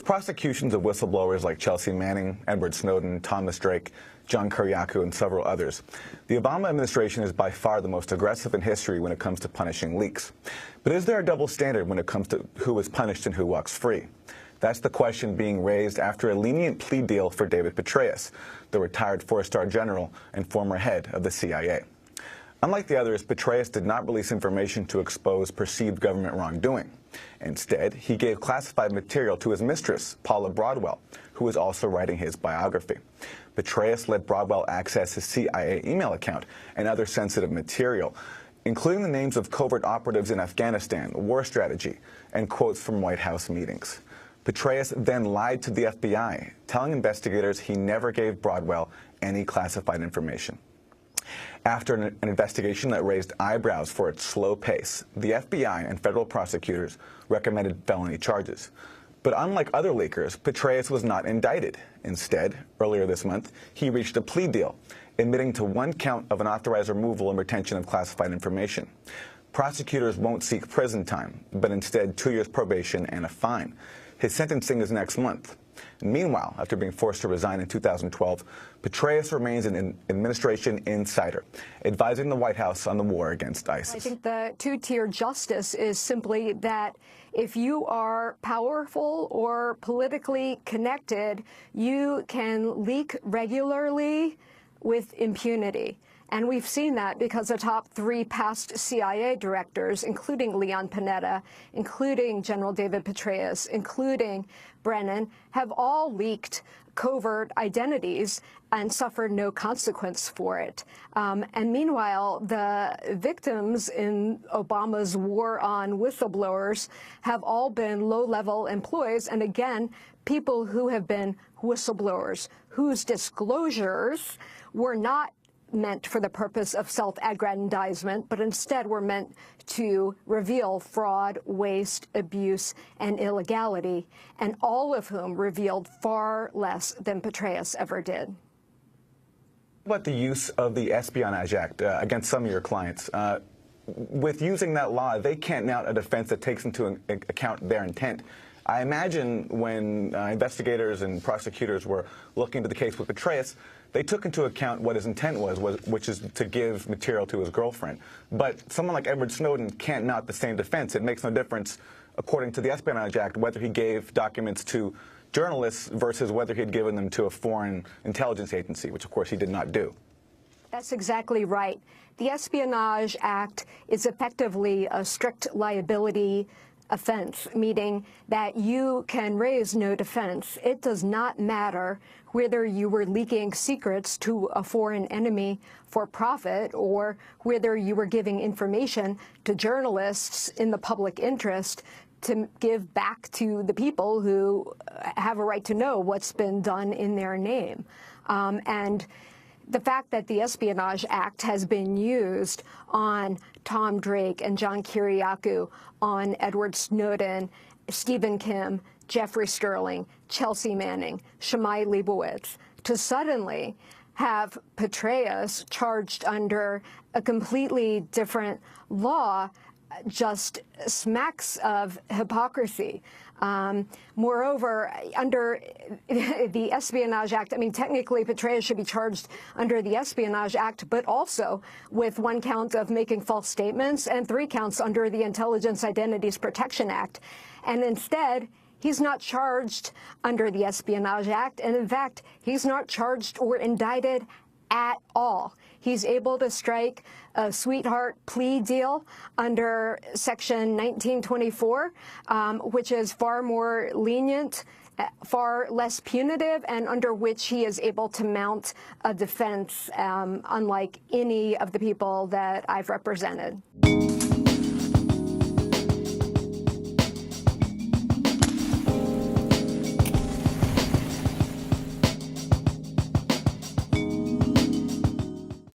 With prosecutions of whistleblowers like Chelsea Manning, Edward Snowden, Thomas Drake, John Kiriakou, and several others, the Obama administration is by far the most aggressive in history when it comes to punishing leaks. But is there a double standard when it comes to who is punished and who walks free? That's the question being raised after a lenient plea deal for David Petraeus, the retired four-star general and former head of the CIA. Unlike the others, Petraeus did not release information to expose perceived government wrongdoing. Instead, he gave classified material to his mistress, Paula Broadwell, who was also writing his biography. Petraeus let Broadwell access his CIA email account and other sensitive material, including the names of covert operatives in Afghanistan, war strategy, and quotes from White House meetings. Petraeus then lied to the FBI, telling investigators he never gave Broadwell any classified information. After an investigation that raised eyebrows for its slow pace, the FBI and federal prosecutors recommended felony charges. But unlike other leakers, Petraeus was not indicted. Instead, earlier this month, he reached a plea deal, admitting to one count of unauthorized removal and retention of classified information. Prosecutors won't seek prison time, but instead 2 years probation and a fine. His sentencing is next month. Meanwhile, after being forced to resign in 2012, Petraeus remains an administration insider, advising the White House on the war against ISIS. I think the two-tier justice is simply that if you are powerful or politically connected, you can leak regularly with impunity. And we've seen that because the top 3 past CIA directors, including Leon Panetta, including General David Petraeus, including Brennan, have all leaked covert identities and suffered no consequence for it. And meanwhile, the victims in Obama's war on whistleblowers have all been low-level employees, and again, people who have been whistleblowers, whose disclosures were not meant for the purpose of self-aggrandizement, but instead were meant to reveal fraud, waste, abuse, and illegality, and all of whom revealed far less than Petraeus ever did. What about the use of the Espionage Act against some of your clients? With using that law, they can't mount a defense that takes into account their intent. I imagine when investigators and prosecutors were looking into the case with Petraeus, they took into account what his intent was, which is to give material to his girlfriend. But someone like Edward Snowden can't mount the same defense. It makes no difference, according to the Espionage Act, whether he gave documents to journalists versus whether he had given them to a foreign intelligence agency, which, of course, he did not do. That's exactly right. The Espionage Act is effectively a strict liability offense, meaning that you can raise no defense. It does not matter whether you were leaking secrets to a foreign enemy for profit or whether you were giving information to journalists in the public interest to give back to the people who have a right to know what's been done in their name. And the fact that the Espionage Act has been used on Tom Drake and John Kiriakou, on Edward Snowden, Stephen Kim, Jeffrey Sterling, Chelsea Manning, Shimei Leibowitz, to suddenly have Petraeus charged under a completely different law just smacks of hypocrisy. Moreover, under the Espionage Act, I mean, technically Petraeus should be charged under the Espionage Act, but also with 1 count of making false statements and 3 counts under the Intelligence Identities Protection Act. And instead, he's not charged under the Espionage Act, and in fact, he's not charged or indicted at all. He's able to strike a sweetheart plea deal under Section 1924, which is far more lenient, far less punitive, and under which he is able to mount a defense unlike any of the people that I've represented.